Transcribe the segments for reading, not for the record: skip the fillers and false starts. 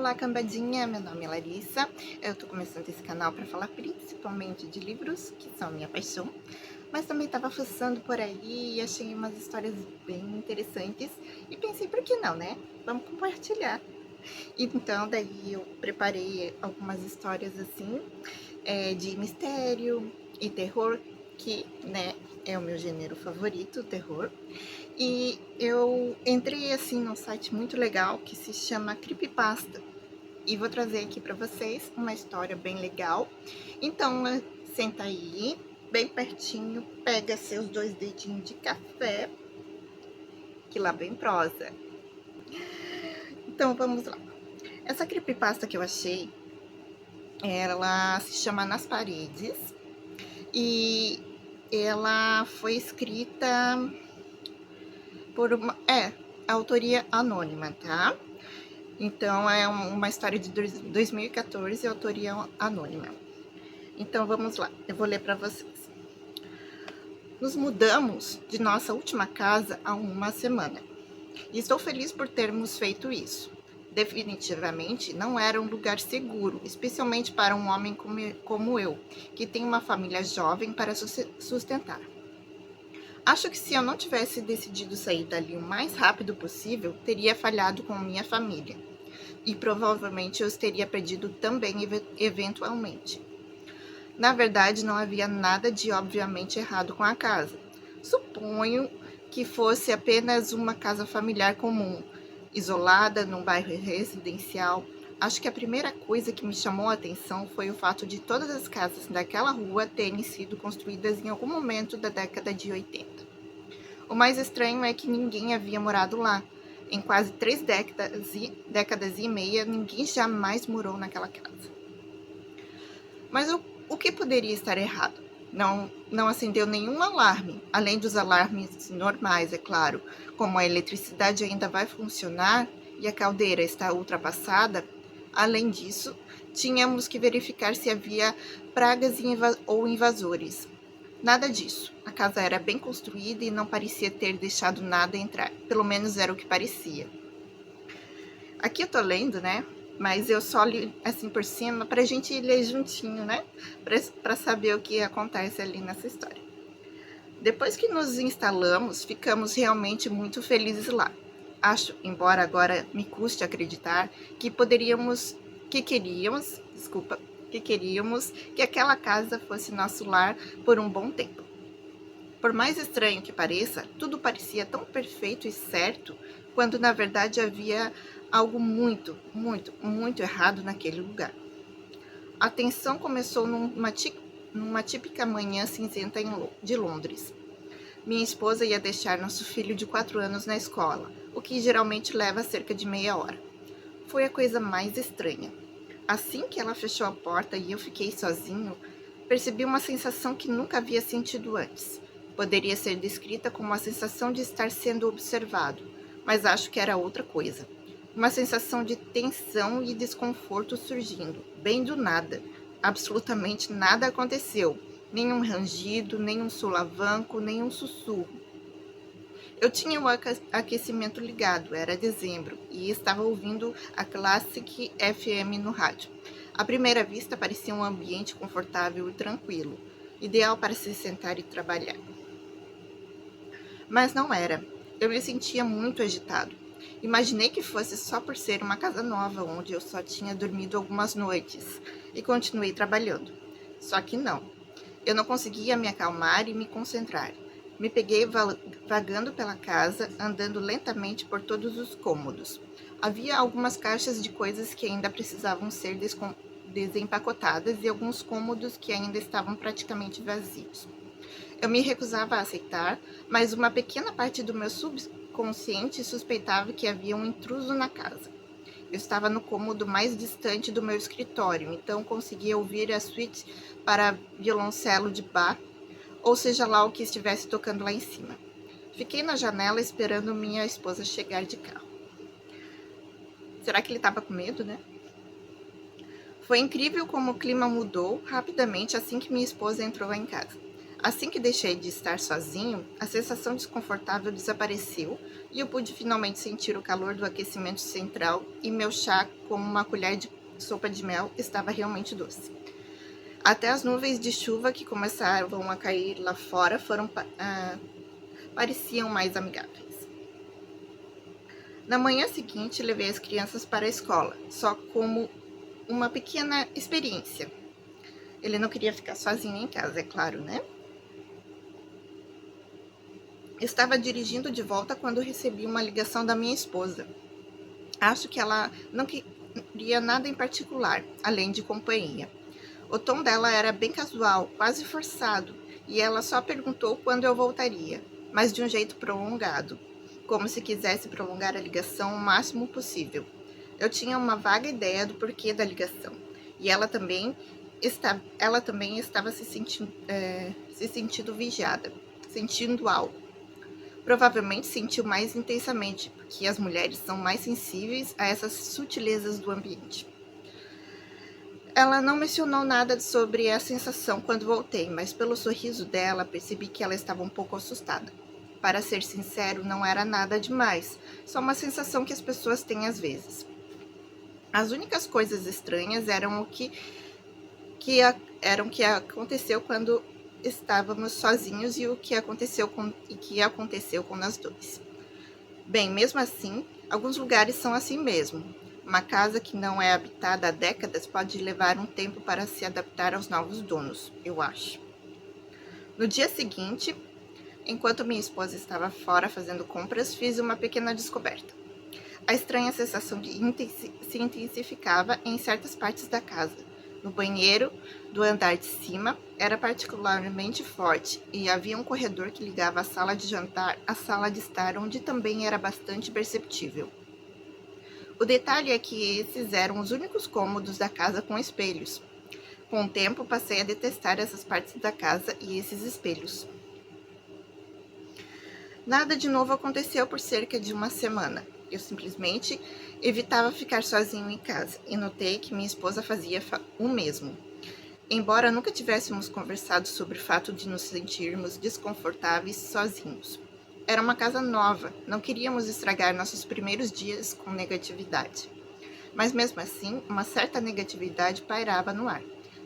Olá, cambadinha! Meu nome é Larissa. Eu tô começando esse canal para falar principalmente de livros, que são minha paixão, mas também tava fuçando por aí e achei umas histórias bem interessantes e pensei, por que não, né? Vamos compartilhar. Então, daí eu preparei algumas histórias assim, de mistério e terror, que, né, é o meu gênero favorito, terror. E eu entrei assim num site muito legal que se chama Creepypasta. E vou trazer aqui para vocês uma história bem legal. Então, senta aí, bem pertinho, pega seus 2 dedinhos de café, que lá vem prosa. Então, vamos lá. Essa creepypasta que eu achei, ela se chama Nas Paredes e ela foi escrita por uma... autoria anônima, tá? Então, é uma história de 2014, autoria anônima. Então, vamos lá. Eu vou ler para vocês. Nos mudamos de nossa última casa há uma semana. E estou feliz por termos feito isso. Definitivamente não era um lugar seguro, especialmente para um homem como eu, que tem uma família jovem para sustentar. Acho que se eu não tivesse decidido sair dali o mais rápido possível, teria falhado com minha família. E provavelmente eu os teria perdido também eventualmente. Na verdade, não havia nada de obviamente errado com a casa. Suponho que fosse apenas uma casa familiar comum, isolada num bairro residencial. Acho que a primeira coisa que me chamou a atenção foi o fato de todas as casas daquela rua terem sido construídas em algum momento da década de 80. O mais estranho é que ninguém havia morado lá. Em quase 3 décadas e meia, ninguém jamais morou naquela casa. Mas o que poderia estar errado? Não acendeu nenhum alarme, além dos alarmes normais, é claro, como a eletricidade ainda vai funcionar e a caldeira está ultrapassada. Além disso, tínhamos que verificar se havia pragas ou invasores. Nada disso. A casa era bem construída e não parecia ter deixado nada entrar. Pelo menos era o que parecia. Aqui eu tô lendo, né? Mas eu só li assim por cima pra gente ler juntinho, né? Pra saber o que acontece ali nessa história. Depois que nos instalamos, ficamos realmente muito felizes lá. Acho, embora agora me custe acreditar, que queríamos que aquela casa fosse nosso lar por um bom tempo. Por mais estranho que pareça, tudo parecia tão perfeito e certo, quando na verdade havia algo muito, muito, muito errado naquele lugar. A tensão começou numa típica manhã cinzenta de Londres. Minha esposa ia deixar nosso filho de 4 anos na escola, o que geralmente leva cerca de meia hora. Foi a coisa mais estranha. Assim que ela fechou a porta e eu fiquei sozinho, percebi uma sensação que nunca havia sentido antes. Poderia ser descrita como a sensação de estar sendo observado, mas acho que era outra coisa. Uma sensação de tensão e desconforto surgindo, bem do nada. Absolutamente nada aconteceu. Nenhum rangido, nenhum solavanco, nenhum sussurro. Eu tinha o aquecimento ligado, era dezembro, e estava ouvindo a Classic FM no rádio. À primeira vista parecia um ambiente confortável e tranquilo, ideal para se sentar e trabalhar. Mas não era. Eu me sentia muito agitado. Imaginei que fosse só por ser uma casa nova, onde eu só tinha dormido algumas noites, e continuei trabalhando. Só que não. Eu não conseguia me acalmar e me concentrar. Me peguei vagando pela casa, andando lentamente por todos os cômodos. Havia algumas caixas de coisas que ainda precisavam ser desempacotadas e alguns cômodos que ainda estavam praticamente vazios. Eu me recusava a aceitar, mas uma pequena parte do meu subconsciente suspeitava que havia um intruso na casa. Eu estava no cômodo mais distante do meu escritório, então conseguia ouvir a suíte para violoncelo de Bach, ou seja lá o que estivesse tocando lá em cima. Fiquei na janela esperando minha esposa chegar de carro. Será que ele estava com medo, né? Foi incrível como o clima mudou rapidamente assim que minha esposa entrou em casa. Assim que deixei de estar sozinho, a sensação desconfortável desapareceu e eu pude finalmente sentir o calor do aquecimento central e meu chá, como uma colher de sopa de mel, estava realmente doce. Até as nuvens de chuva que começavam a cair lá fora pareciam mais amigáveis. Na manhã seguinte, levei as crianças para a escola, só como uma pequena experiência. Ele não queria ficar sozinho em casa, é claro, né? Estava dirigindo de volta quando recebi uma ligação da minha esposa. Acho que ela não queria nada em particular, além de companhia. O tom dela era bem casual, quase forçado, e ela só perguntou quando eu voltaria, mas de um jeito prolongado, como se quisesse prolongar a ligação o máximo possível. Eu tinha uma vaga ideia do porquê da ligação, e ela também estava se sentindo vigiada, sentindo algo. Provavelmente sentiu mais intensamente, porque as mulheres são mais sensíveis a essas sutilezas do ambiente. Ela não mencionou nada sobre a sensação quando voltei, mas pelo sorriso dela percebi que ela estava um pouco assustada. Para ser sincero, não era nada demais, só uma sensação que as pessoas têm às vezes. As únicas coisas estranhas eram o que aconteceu quando estávamos sozinhos e o que aconteceu com nós dois. Bem, mesmo assim, alguns lugares são assim mesmo. Uma casa que não é habitada há décadas pode levar um tempo para se adaptar aos novos donos, eu acho. No dia seguinte, enquanto minha esposa estava fora fazendo compras, fiz uma pequena descoberta. A estranha sensação se intensificava em certas partes da casa. No banheiro do andar de cima era particularmente forte e havia um corredor que ligava a sala de jantar à sala de estar, onde também era bastante perceptível. O detalhe é que esses eram os únicos cômodos da casa com espelhos. Com o tempo, passei a detestar essas partes da casa e esses espelhos. Nada de novo aconteceu por cerca de uma semana. Eu simplesmente evitava ficar sozinho em casa e notei que minha esposa fazia o mesmo. Embora nunca tivéssemos conversado sobre o fato de nos sentirmos desconfortáveis sozinhos. Era uma casa nova, não queríamos estragar nossos primeiros dias com negatividade. Mas mesmo assim, uma certa negatividade pairava no ar.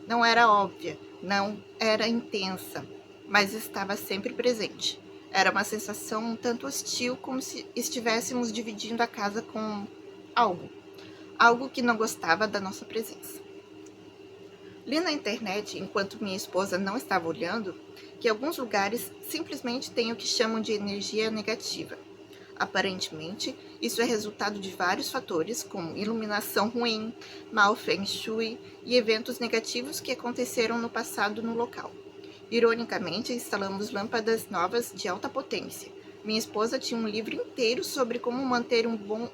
Não era óbvia, não era intensa, mas estava sempre presente. Era uma sensação um tanto hostil, como se estivéssemos dividindo a casa com algo que não gostava da nossa presença. Li na internet, enquanto minha esposa não estava olhando, que alguns lugares simplesmente têm o que chamam de energia negativa. Aparentemente, isso é resultado de vários fatores, como iluminação ruim, mau feng shui e eventos negativos que aconteceram no passado no local. Ironicamente, instalamos lâmpadas novas de alta potência. Minha esposa tinha um livro inteiro sobre como manter um bom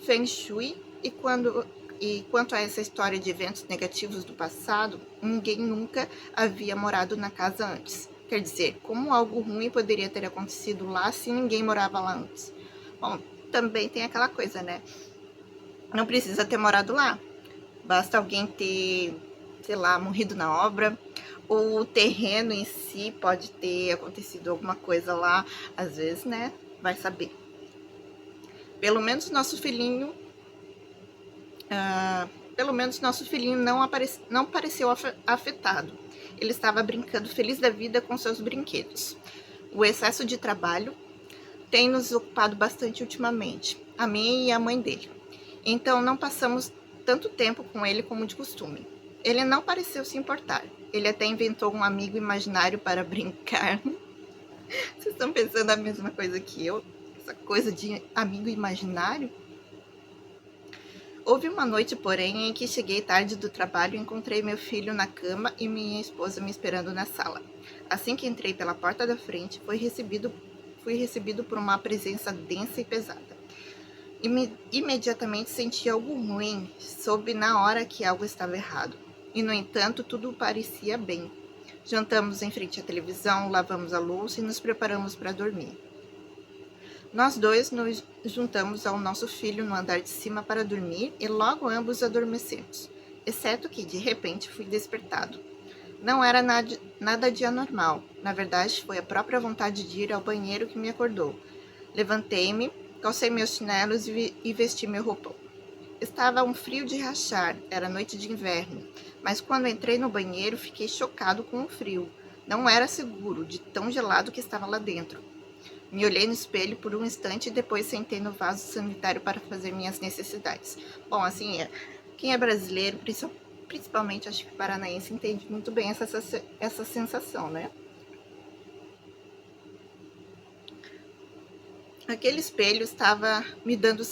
feng shui e quanto a essa história de eventos negativos do passado, ninguém nunca havia morado na casa antes. Quer dizer, como algo ruim poderia ter acontecido lá se ninguém morava lá antes? Bom, também tem aquela coisa, né? Não precisa ter morado lá. Basta alguém ter, sei lá, morrido na obra. Ou o terreno em si pode ter acontecido alguma coisa lá. Às vezes, né? Vai saber. Pelo menos nosso filhinho não pareceu afetado. Ele estava brincando feliz da vida com seus brinquedos. O excesso de trabalho tem nos ocupado bastante ultimamente, a mim e a mãe dele. Então não passamos tanto tempo com ele como de costume. Ele não pareceu se importar. Ele até inventou um amigo imaginário para brincar. Vocês estão pensando a mesma coisa que eu? Essa coisa de amigo imaginário? Houve uma noite, porém, em que cheguei tarde do trabalho e encontrei meu filho na cama e minha esposa me esperando na sala. Assim que entrei pela porta da frente, fui recebido por uma presença densa e pesada. Imediatamente senti algo ruim, soube na hora que algo estava errado. E, no entanto, tudo parecia bem. Jantamos em frente à televisão, lavamos a louça e nos preparamos para dormir. Nós dois nos juntamos ao nosso filho no andar de cima para dormir e logo ambos adormecemos, exceto que, de repente, fui despertado. Não era nada de anormal. Na verdade, foi a própria vontade de ir ao banheiro que me acordou. Levantei-me, calcei meus chinelos e vesti meu roupão. Estava um frio de rachar, era noite de inverno, mas quando entrei no banheiro fiquei chocado com o frio. Não era seguro, de tão gelado que estava lá dentro. Me olhei no espelho por um instante e depois sentei no vaso sanitário para fazer minhas necessidades. Bom, assim, quem é brasileiro, principalmente acho que paranaense, entende muito bem essa sensação, né? Aquele espelho estava me dando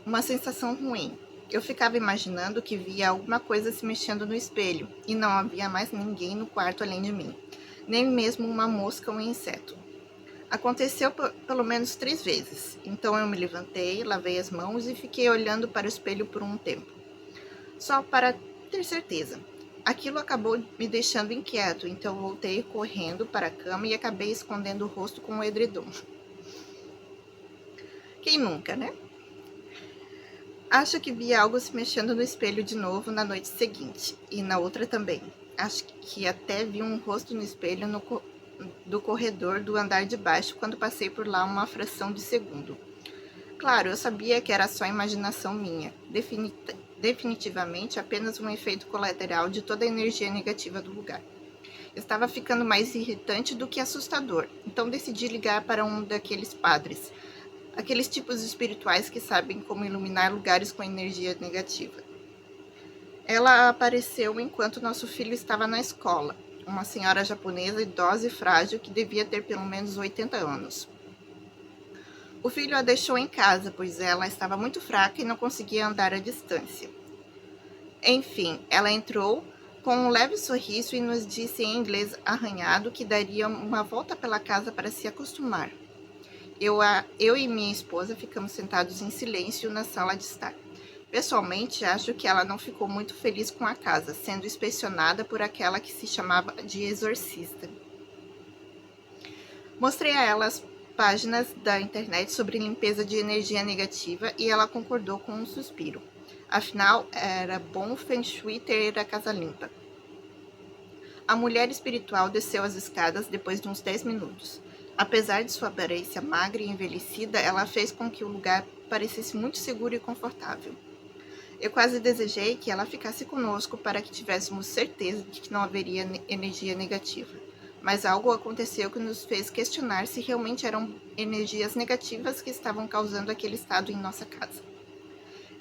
uma sensação ruim. Eu ficava imaginando que via alguma coisa se mexendo no espelho e não havia mais ninguém no quarto além de mim, nem mesmo uma mosca ou um inseto. Aconteceu pelo menos 3 vezes, então eu me levantei, lavei as mãos e fiquei olhando para o espelho por um tempo, só para ter certeza. Aquilo acabou me deixando inquieto, então voltei correndo para a cama e acabei escondendo o rosto com o edredom. Quem nunca, né? Acho que vi algo se mexendo no espelho de novo na noite seguinte, e na outra também. Acho que até vi um rosto no espelho do corredor do andar de baixo quando passei por lá uma fração de segundo. Claro, eu sabia que era só imaginação minha, definitivamente apenas um efeito colateral de toda a energia negativa do lugar. Estava ficando mais irritante do que assustador, então decidi ligar para um daqueles padres, aqueles tipos espirituais que sabem como iluminar lugares com energia negativa. Ela apareceu enquanto nosso filho estava na escola, uma senhora japonesa idosa e frágil que devia ter pelo menos 80 anos. O filho a deixou em casa, pois ela estava muito fraca e não conseguia andar à distância. Enfim, ela entrou com um leve sorriso e nos disse em inglês arranhado que daria uma volta pela casa para se acostumar. Eu e minha esposa ficamos sentados em silêncio na sala de estar. Pessoalmente, acho que ela não ficou muito feliz com a casa, sendo inspecionada por aquela que se chamava de exorcista. Mostrei a ela as páginas da internet sobre limpeza de energia negativa e ela concordou com um suspiro. Afinal, era bom feng shui ter a casa limpa. A mulher espiritual desceu as escadas depois de uns 10 minutos. Apesar de sua aparência magra e envelhecida, ela fez com que o lugar parecesse muito seguro e confortável. Eu quase desejei que ela ficasse conosco para que tivéssemos certeza de que não haveria energia negativa. Mas algo aconteceu que nos fez questionar se realmente eram energias negativas que estavam causando aquele estado em nossa casa.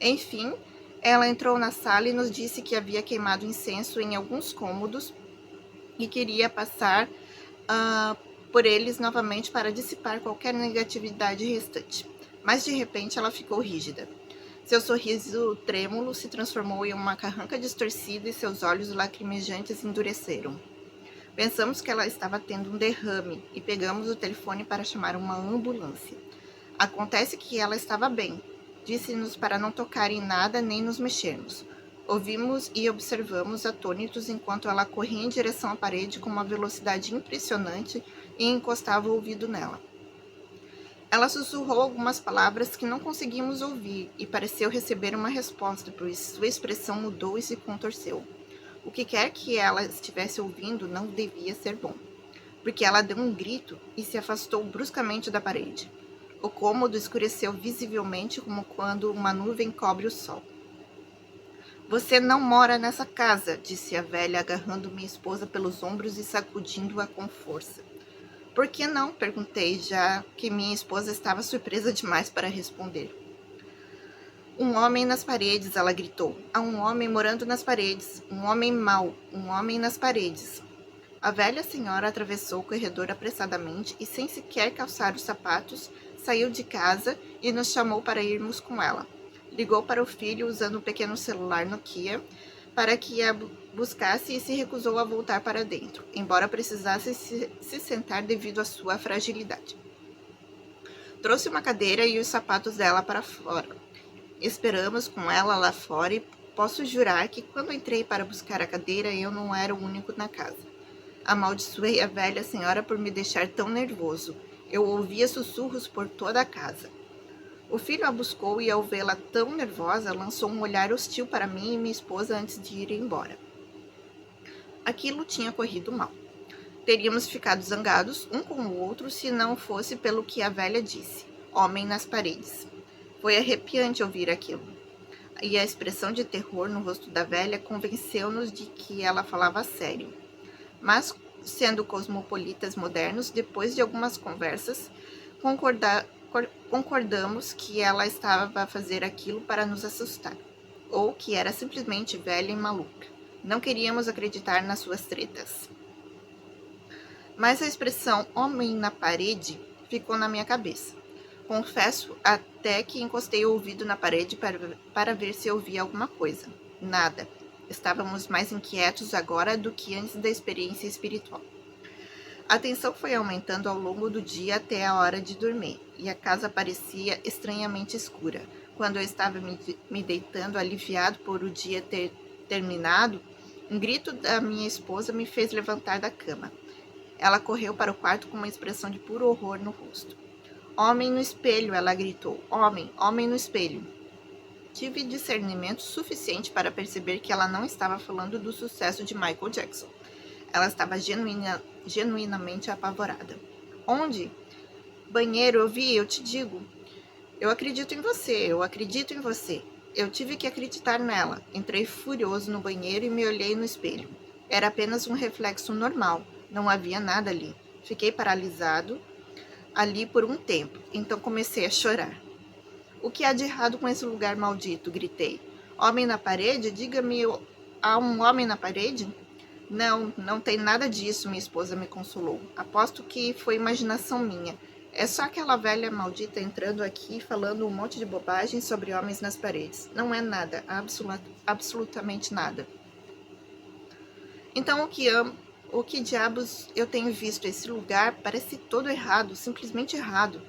Enfim, ela entrou na sala e nos disse que havia queimado incenso em alguns cômodos e queria passar por eles novamente para dissipar qualquer negatividade restante. Mas de repente ela ficou rígida. Seu sorriso trêmulo se transformou em uma carranca distorcida e seus olhos lacrimejantes endureceram. Pensamos que ela estava tendo um derrame e pegamos o telefone para chamar uma ambulância. Acontece que ela estava bem. Disse-nos para não tocar em nada nem nos mexermos. Ouvimos e observamos atônitos enquanto ela corria em direção à parede com uma velocidade impressionante e encostava o ouvido nela. Ela sussurrou algumas palavras que não conseguimos ouvir e pareceu receber uma resposta, pois sua expressão mudou e se contorceu. O que quer que ela estivesse ouvindo não devia ser bom, porque ela deu um grito e se afastou bruscamente da parede. O cômodo escureceu visivelmente como quando uma nuvem cobre o sol. Você não mora nessa casa, disse a velha, agarrando minha esposa pelos ombros e sacudindo-a com força. Por que não? Perguntei, já que minha esposa estava surpresa demais para responder. Um homem nas paredes, ela gritou. Há um homem morando nas paredes. Um homem mau. Um homem nas paredes. A velha senhora atravessou o corredor apressadamente e, sem sequer calçar os sapatos, saiu de casa e nos chamou para irmos com ela. Ligou para o filho usando um pequeno celular Nokia para que a buscasse e se recusou a voltar para dentro, embora precisasse se sentar devido à sua fragilidade. Trouxe uma cadeira e os sapatos dela para fora. Esperamos com ela lá fora e posso jurar que quando entrei para buscar a cadeira eu não era o único na casa. Amaldiçoei a velha senhora por me deixar tão nervoso. Eu ouvia sussurros por toda a casa. O filho a buscou e, ao vê-la tão nervosa, lançou um olhar hostil para mim e minha esposa antes de ir embora. Aquilo tinha corrido mal. Teríamos ficado zangados um com o outro se não fosse pelo que a velha disse. Homem nas paredes. Foi arrepiante ouvir aquilo. E a expressão de terror no rosto da velha convenceu-nos de que ela falava sério. Mas, sendo cosmopolitas modernos, depois de algumas conversas, concordamos que ela estava a fazer aquilo para nos assustar, ou que era simplesmente velha e maluca. Não queríamos acreditar nas suas tretas. Mas a expressão homem na parede ficou na minha cabeça. Confesso até que encostei o ouvido na parede para ver se ouvia alguma coisa. Nada. Estávamos mais inquietos agora do que antes da experiência espiritual. A tensão foi aumentando ao longo do dia até a hora de dormir, e a casa parecia estranhamente escura. Quando eu estava me deitando, aliviado por o dia ter terminado, um grito da minha esposa me fez levantar da cama. Ela correu para o quarto com uma expressão de puro horror no rosto. Homem no espelho, ela gritou. Homem no espelho. Tive discernimento suficiente para perceber que ela não estava falando do sucesso de Michael Jackson. Ela estava genuinamente apavorada. Onde? Banheiro, eu te digo. Eu acredito em você. Eu tive que acreditar nela. Entrei furioso no banheiro e me olhei no espelho. Era apenas um reflexo normal. Não havia nada ali. Fiquei paralisado ali por um tempo, então comecei a chorar. O que há de errado com esse lugar maldito? Gritei. Homem na parede? Diga-me, há um homem na parede? Não tem nada disso, minha esposa me consolou. Aposto que foi imaginação minha. É só aquela velha maldita entrando aqui falando um monte de bobagem sobre homens nas paredes. Não é nada, absolutamente nada. Então o que diabos eu tenho visto? Esse lugar parece todo errado, simplesmente errado.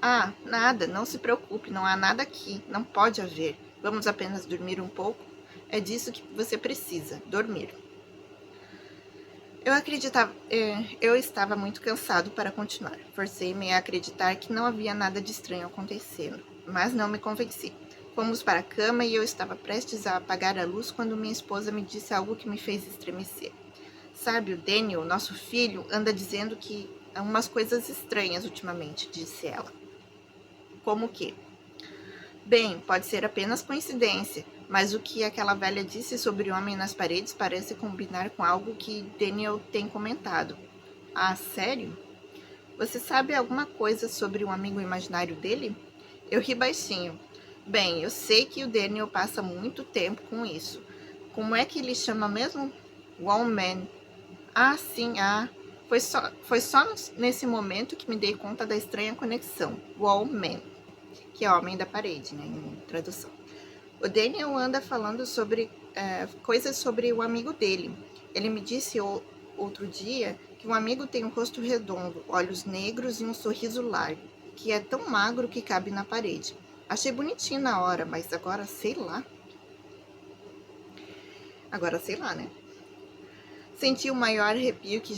Ah, nada, não se preocupe, não há nada aqui, não pode haver. Vamos apenas dormir um pouco? É disso que você precisa, dormir. Eu estava muito cansado para continuar. Forcei-me a acreditar que não havia nada de estranho acontecendo, mas não me convenci. Fomos para a cama e eu estava prestes a apagar a luz quando minha esposa me disse algo que me fez estremecer. Sabe, o Daniel, nosso filho, anda dizendo que há umas coisas estranhas ultimamente, disse ela. Como que? Bem, pode ser apenas coincidência, mas o que aquela velha disse sobre o homem nas paredes parece combinar com algo que Daniel tem comentado. Ah, sério? Você sabe alguma coisa sobre o amigo imaginário dele? Eu ri baixinho. Bem, eu sei que o Daniel passa muito tempo com isso. Como é que ele chama mesmo? Wallman. Ah, sim, Foi só nesse momento que me dei conta da estranha conexão. Wallman, que é homem da parede, né, em tradução. O Daniel anda falando sobre coisas sobre o amigo dele. Ele me disse outro dia que um amigo tem um rosto redondo, olhos negros e um sorriso largo, que é tão magro que cabe na parede. Achei bonitinho na hora, mas agora sei lá. Agora sei lá, né? Senti o maior arrepio que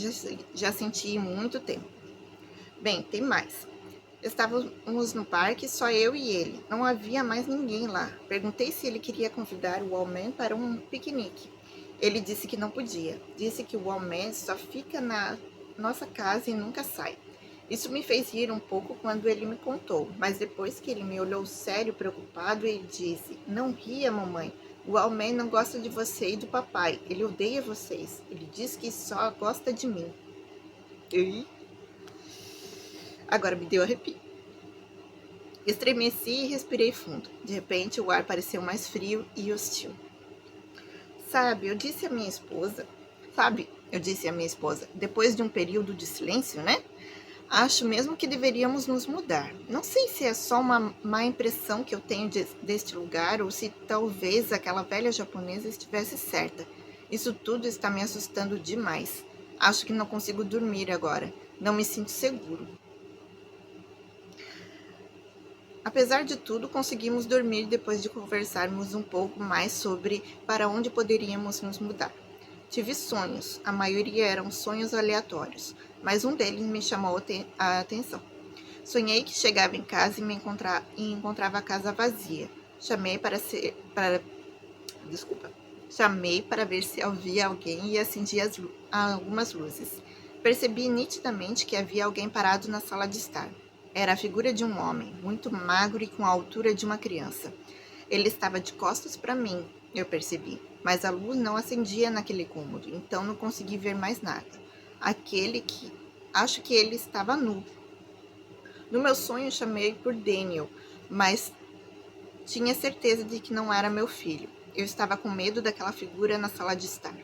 já senti em muito tempo. Bem, tem mais. Estávamos no parque, só eu e ele. Não havia mais ninguém lá. Perguntei se ele queria convidar o Wallman para um piquenique. Ele disse que não podia. Disse que o Wallman só fica na nossa casa e nunca sai. Isso me fez rir um pouco quando ele me contou, mas depois que ele me olhou sério, preocupado, ele disse: Não ria, mamãe. O Wallman não gosta de você e do papai. Ele odeia vocês. Ele diz que só gosta de mim. Agora me deu arrepio. Estremeci e respirei fundo. De repente, o ar pareceu mais frio e hostil. Sabe, eu disse à minha esposa, depois de um período de silêncio, né? Acho mesmo que deveríamos nos mudar. Não sei se é só uma má impressão que eu tenho deste lugar ou se talvez aquela velha japonesa estivesse certa. Isso tudo está me assustando demais. Acho que não consigo dormir agora. Não me sinto seguro. Apesar de tudo, conseguimos dormir depois de conversarmos um pouco mais sobre para onde poderíamos nos mudar. Tive sonhos, a maioria eram sonhos aleatórios, mas um deles me chamou a atenção. Sonhei que chegava em casa e encontrava a casa vazia. Chamei para ver se havia alguém e acendi algumas luzes. Percebi nitidamente que havia alguém parado na sala de estar. Era a figura de um homem, muito magro e com a altura de uma criança. Ele estava de costas para mim, eu percebi, mas a luz não acendia naquele cômodo, então não consegui ver mais nada. Acho que ele estava nu. No meu sonho chamei por Daniel, mas tinha certeza de que não era meu filho. Eu estava com medo daquela figura na sala de estar.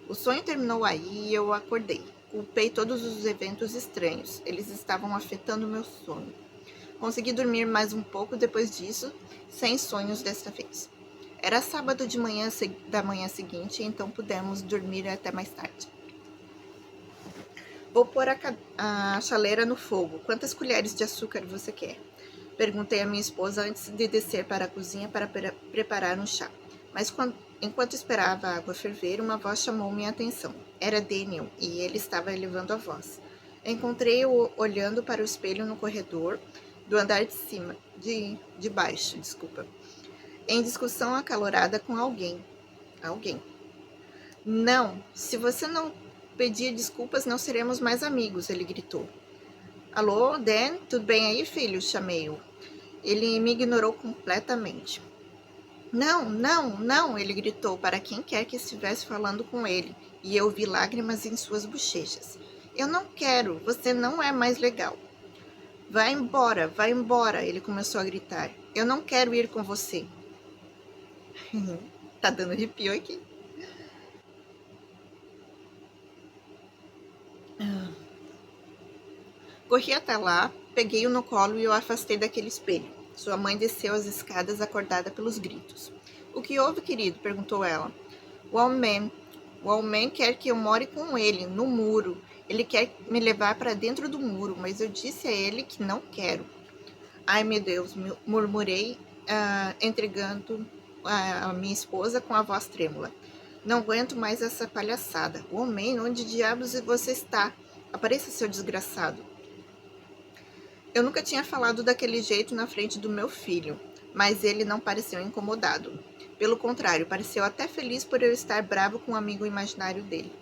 O sonho terminou aí e eu acordei. Culpei todos os eventos estranhos. Eles estavam afetando meu sono. Consegui dormir mais um pouco depois disso, sem sonhos desta vez. Era sábado de manhã da manhã seguinte, então pudemos dormir até mais tarde. Vou pôr a chaleira no fogo. Quantas colheres de açúcar você quer? Perguntei à minha esposa antes de descer para a cozinha para preparar um chá. Mas enquanto esperava a água ferver, uma voz chamou minha atenção. Era Daniel e ele estava elevando a voz. Encontrei-o olhando para o espelho no corredor do andar de baixo, em discussão acalorada com alguém. Não, se você não pedir desculpas, não seremos mais amigos, ele gritou. Alô, Dan, tudo bem aí, filho? Chamei-o. Ele me ignorou completamente. Não, não, não, ele gritou para quem quer que estivesse falando com ele, e eu vi lágrimas em suas bochechas. Eu não quero, você não é mais legal. Vai embora, ele começou a gritar. Eu não quero ir com você. Tá dando arrepio aqui. Corri até lá, peguei-o no colo e o afastei daquele espelho. Sua mãe desceu as escadas acordada pelos gritos. O que houve, querido? Perguntou ela. O homem quer que eu more com ele, no muro. Ele quer me levar para dentro do muro, mas eu disse a ele que não quero. Ai, meu Deus, murmurei, entregando a minha esposa com a voz trêmula. Não aguento mais essa palhaçada. Homem, onde diabos você está? Apareça, seu desgraçado. Eu nunca tinha falado daquele jeito na frente do meu filho, mas ele não pareceu incomodado. Pelo contrário, pareceu até feliz por eu estar bravo com o amigo imaginário dele.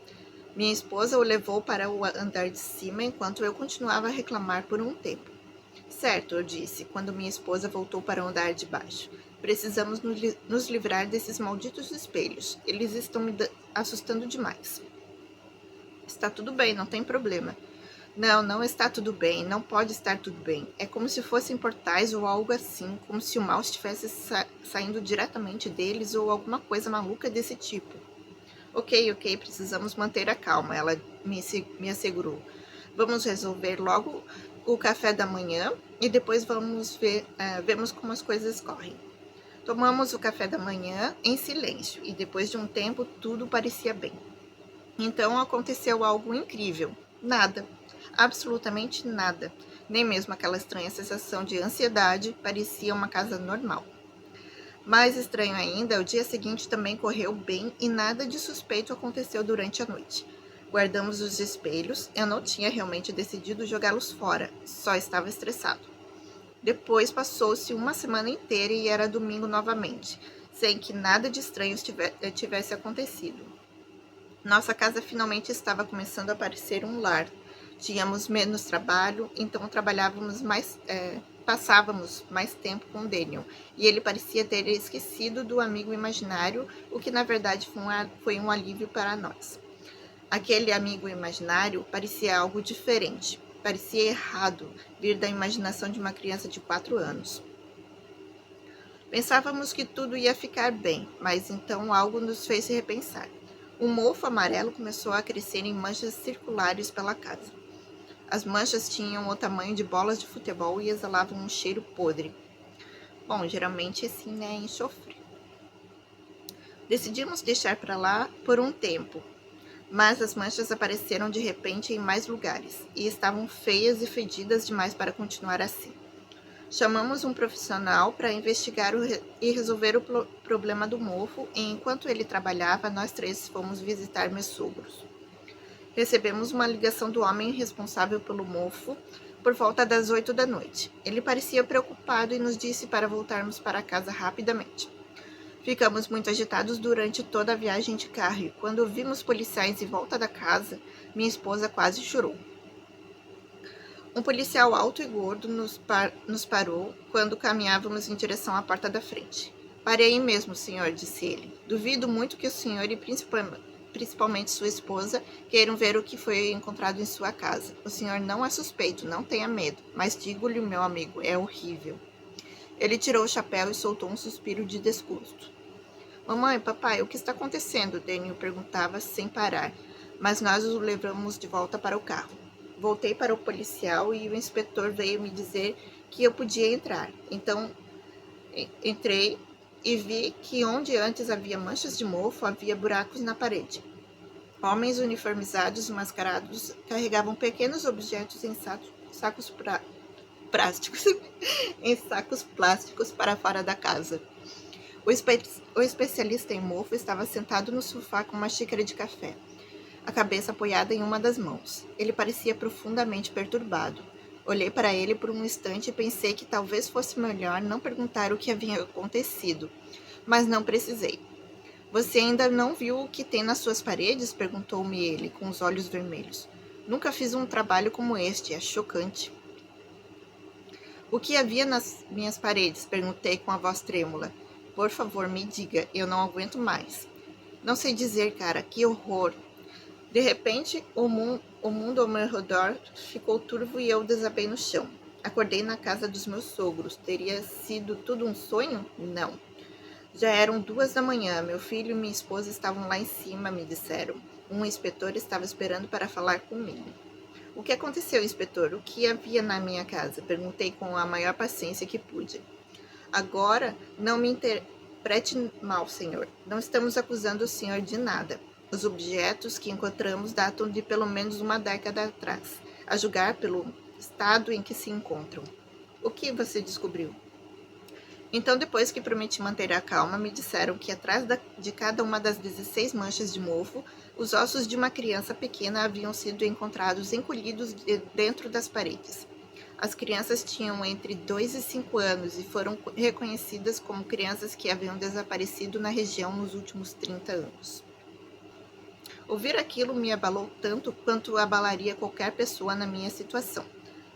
Minha esposa o levou para o andar de cima enquanto eu continuava a reclamar por um tempo. Certo, eu disse, quando minha esposa voltou para o andar de baixo. Precisamos nos livrar desses malditos espelhos. Eles estão me assustando demais. Está tudo bem, não tem problema. Não, não está tudo bem, não pode estar tudo bem. É como se fossem portais ou algo assim, como se o mal estivesse saindo diretamente deles ou alguma coisa maluca desse tipo. Ok, precisamos manter a calma, ela me assegurou. Vamos resolver logo o café da manhã e depois vemos como as coisas correm. Tomamos o café da manhã em silêncio e depois de um tempo tudo parecia bem. Então aconteceu algo incrível. Nada. Absolutamente nada. Nem mesmo aquela estranha sensação de ansiedade. Parecia uma casa normal. Mais estranho ainda, o dia seguinte também correu bem e nada de suspeito aconteceu durante a noite. Guardamos os espelhos. Eu não tinha realmente decidido jogá-los fora. Só estava estressado. Depois passou-se uma semana inteira e era domingo novamente, sem que nada de estranho tivesse acontecido. Nossa casa finalmente estava começando a parecer um lar. Tínhamos menos trabalho, então passávamos mais tempo com Daniel, e ele parecia ter esquecido do amigo imaginário, o que na verdade foi um alívio para nós. Aquele amigo imaginário parecia algo diferente, parecia errado vir da imaginação de uma criança de 4 anos. Pensávamos que tudo ia ficar bem, mas então algo nos fez repensar. Um mofo amarelo começou a crescer em manchas circulares pela casa. As manchas tinham o tamanho de bolas de futebol e exalavam um cheiro podre. Bom, geralmente assim, né, enxofre. Decidimos deixar para lá por um tempo, mas as manchas apareceram de repente em mais lugares e estavam feias e fedidas demais para continuar assim. Chamamos um profissional para investigar e resolver o problema do mofo, e enquanto ele trabalhava, nós 3 fomos visitar meus sogros. Recebemos uma ligação do homem responsável pelo mofo por volta das 8 da noite. Ele parecia preocupado e nos disse para voltarmos para casa rapidamente. Ficamos muito agitados durante toda a viagem de carro e, quando vimos policiais em volta da casa, minha esposa quase chorou. Um policial alto e gordo nos parou quando caminhávamos em direção à porta da frente. Parei aí mesmo, senhor, disse ele. Duvido muito que o senhor e principalmente sua esposa queiram ver o que foi encontrado em sua casa. O senhor não é suspeito, não tenha medo, mas digo-lhe, meu amigo, é horrível. Ele tirou o chapéu e soltou um suspiro de desgosto. Mamãe, papai, o que está acontecendo? Daniel perguntava sem parar, mas nós o levamos de volta para o carro. Voltei para o policial e o inspetor veio me dizer que eu podia entrar. Então, entrei e vi que onde antes havia manchas de mofo, havia buracos na parede. Homens uniformizados e mascarados carregavam pequenos objetos em sacos plásticos, em sacos plásticos para fora da casa. O especialista em mofo estava sentado no sofá com uma xícara de café, a cabeça apoiada em uma das mãos. Ele parecia profundamente perturbado. Olhei para ele por um instante e pensei que talvez fosse melhor não perguntar o que havia acontecido, mas não precisei. Você ainda não viu o que tem nas suas paredes? Perguntou-me ele, com os olhos vermelhos. Nunca fiz um trabalho como este, é chocante. O que havia nas minhas paredes? Perguntei com a voz trêmula. Por favor, me diga, eu não aguento mais. Não sei dizer, cara, que horror. De repente, o mundo ao meu redor ficou turvo e eu desabei no chão. Acordei na casa dos meus sogros. Teria sido tudo um sonho? Não. Já eram 2 da manhã. Meu filho e minha esposa estavam lá em cima, me disseram. Um inspetor estava esperando para falar comigo. O que aconteceu, inspetor? O que havia na minha casa? Perguntei com a maior paciência que pude. Agora, não me interprete mal, senhor. Não estamos acusando o senhor de nada. Os objetos que encontramos datam de pelo menos uma década atrás, a julgar pelo estado em que se encontram. O que você descobriu? Então, depois que prometi manter a calma, me disseram que atrás de cada uma das 16 manchas de mofo, os ossos de uma criança pequena haviam sido encontrados encolhidos dentro das paredes. As crianças tinham entre 2 e 5 anos e foram reconhecidas como crianças que haviam desaparecido na região nos últimos 30 anos. Ouvir aquilo me abalou tanto quanto abalaria qualquer pessoa na minha situação.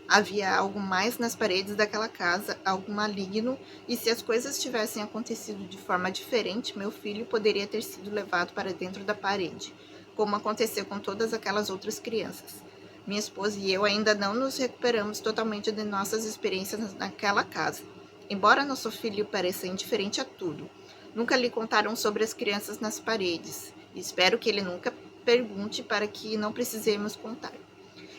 Havia algo mais nas paredes daquela casa, algo maligno, e se as coisas tivessem acontecido de forma diferente, meu filho poderia ter sido levado para dentro da parede, como aconteceu com todas aquelas outras crianças. Minha esposa e eu ainda não nos recuperamos totalmente de nossas experiências naquela casa. Embora nosso filho pareça indiferente a tudo, nunca lhe contaram sobre as crianças nas paredes, e espero que ele nunca pergunte para que não precisemos contar.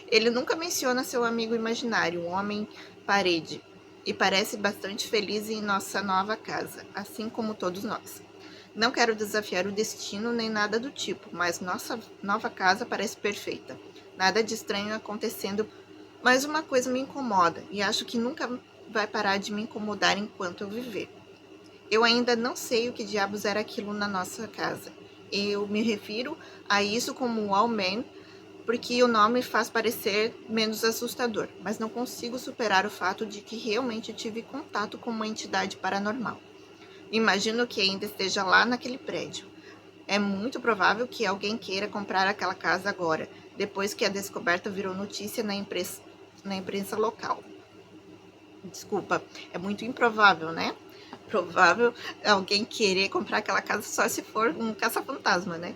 Ele nunca menciona seu amigo imaginário, um homem-parede, e parece bastante feliz em nossa nova casa, assim como todos nós. Não quero desafiar o destino nem nada do tipo, mas nossa nova casa parece perfeita. Nada de estranho acontecendo, mas uma coisa me incomoda, e acho que nunca vai parar de me incomodar enquanto eu viver. Eu ainda não sei o que diabos era aquilo na nossa casa. Eu me refiro a isso como um All-Man, porque o nome faz parecer menos assustador, mas não consigo superar o fato de que realmente tive contato com uma entidade paranormal. Imagino que ainda esteja lá naquele prédio. É muito provável que alguém queira comprar aquela casa agora, depois que a descoberta virou notícia na imprensa local. Desculpa, é muito improvável, né? Provável alguém querer comprar aquela casa só se for um caça-fantasma, né?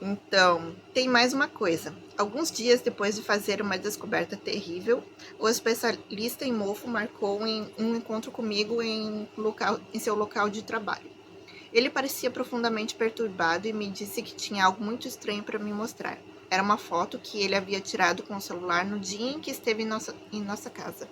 Então, tem mais uma coisa. Alguns dias depois de fazer uma descoberta terrível, o especialista em mofo marcou um encontro comigo em seu local de trabalho. Ele parecia profundamente perturbado e me disse que tinha algo muito estranho para me mostrar. Era uma foto que ele havia tirado com o celular no dia em que esteve em nossa casa.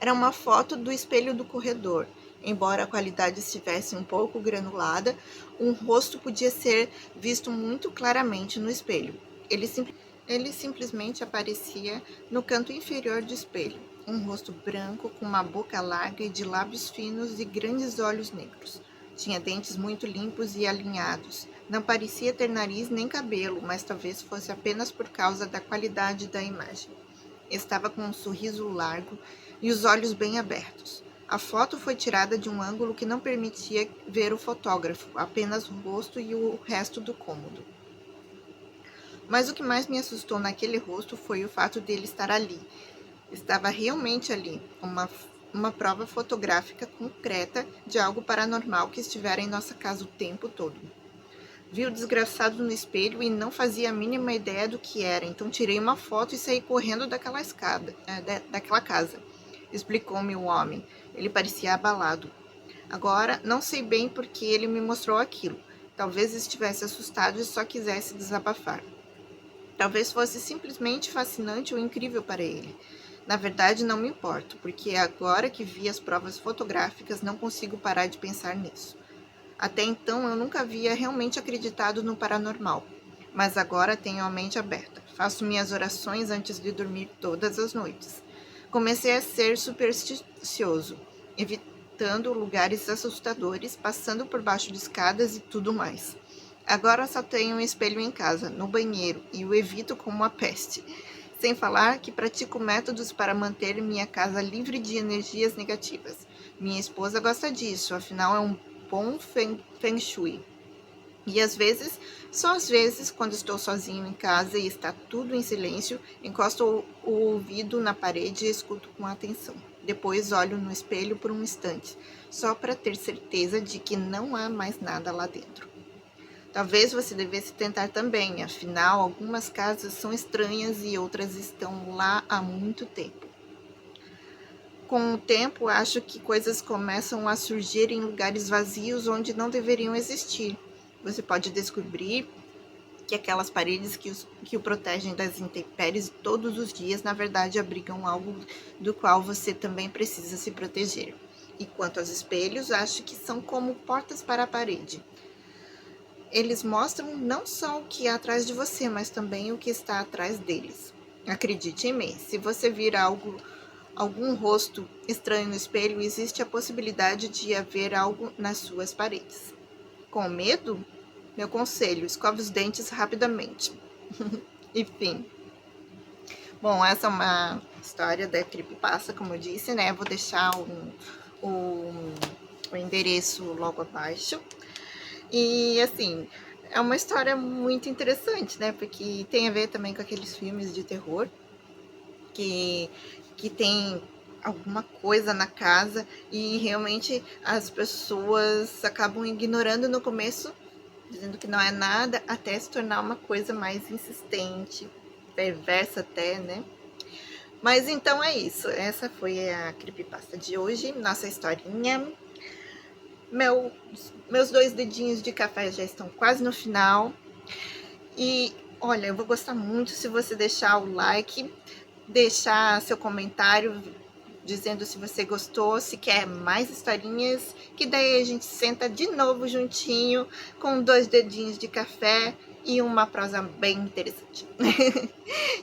Era uma foto do espelho do corredor. Embora a qualidade estivesse um pouco granulada, um rosto podia ser visto muito claramente no espelho. Ele simplesmente aparecia no canto inferior do espelho. Um rosto branco, com uma boca larga e de lábios finos e grandes olhos negros. Tinha dentes muito limpos e alinhados. Não parecia ter nariz nem cabelo, mas talvez fosse apenas por causa da qualidade da imagem. Estava com um sorriso largo e os olhos bem abertos. A foto foi tirada de um ângulo que não permitia ver o fotógrafo, apenas o rosto e o resto do cômodo. Mas o que mais me assustou naquele rosto foi o fato dele estar ali. Estava realmente ali, uma prova fotográfica concreta de algo paranormal que estivera em nossa casa o tempo todo. Vi o desgraçado no espelho e não fazia a mínima ideia do que era, então tirei uma foto e saí correndo daquela daquela casa. Explicou-me o homem. Ele parecia abalado. Agora, não sei bem por que ele me mostrou aquilo. Talvez estivesse assustado e só quisesse desabafar. Talvez fosse simplesmente fascinante ou incrível para ele. Na verdade, não me importo, porque agora que vi as provas fotográficas, não consigo parar de pensar nisso. Até então, eu nunca havia realmente acreditado no paranormal, mas agora tenho a mente aberta. Faço minhas orações antes de dormir todas as noites. Comecei a ser supersticioso, evitando lugares assustadores, passando por baixo de escadas e tudo mais. Agora só tenho um espelho em casa, no banheiro, e o evito como a peste. Sem falar que pratico métodos para manter minha casa livre de energias negativas. Minha esposa gosta disso, afinal é um bom feng shui. E às vezes, só às vezes, quando estou sozinho em casa e está tudo em silêncio, encosto o ouvido na parede e escuto com atenção. Depois olho no espelho por um instante, só para ter certeza de que não há mais nada lá dentro. Talvez você devesse tentar também, afinal, algumas casas são estranhas e outras estão lá há muito tempo. Com o tempo, acho que coisas começam a surgir em lugares vazios onde não deveriam existir. Você pode descobrir que aquelas paredes que o protegem das intempéries todos os dias, na verdade, abrigam algo do qual você também precisa se proteger. E quanto aos espelhos, acho que são como portas para a parede. Eles mostram não só o que há atrás de você, mas também o que está atrás deles. Acredite em mim, se você vir algum rosto estranho no espelho, existe a possibilidade de haver algo nas suas paredes. Com medo? Meu conselho, escove os dentes rapidamente. Enfim. Bom, essa é uma história da creepypasta, como eu disse, né? Vou deixar o endereço logo abaixo. E, assim, é uma história muito interessante, né? Porque tem a ver também com aqueles filmes de terror que tem alguma coisa na casa e realmente as pessoas acabam ignorando no começo, dizendo que não é nada, até se tornar uma coisa mais insistente, perversa até, né? Mas então é isso, essa foi a creepypasta de hoje, nossa historinha. Meus 2 dedinhos de café já estão quase no final. E olha, eu vou gostar muito se você deixar o like, deixar seu comentário dizendo se você gostou, se quer mais historinhas, que daí a gente senta de novo juntinho com 2 dedinhos de café e uma prosa bem interessante.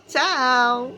Tchau!